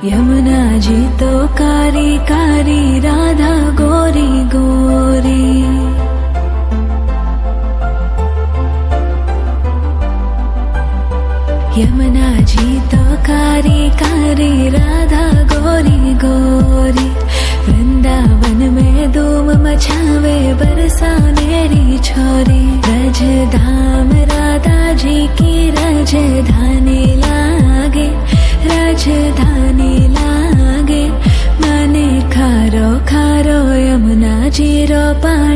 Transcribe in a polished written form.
यमुना जी तो कारी कारी, राधा गोरी गोरी। यमुना जी तो कारी कारी, राधा गोरी गोरी। वृंदावन में धूम मचावे, बरसानेरी छोरी। रज धाम राधा जी की राजधानी लागे, राजधानी लागे। माने खारो खारो यमुना जी रो पानी।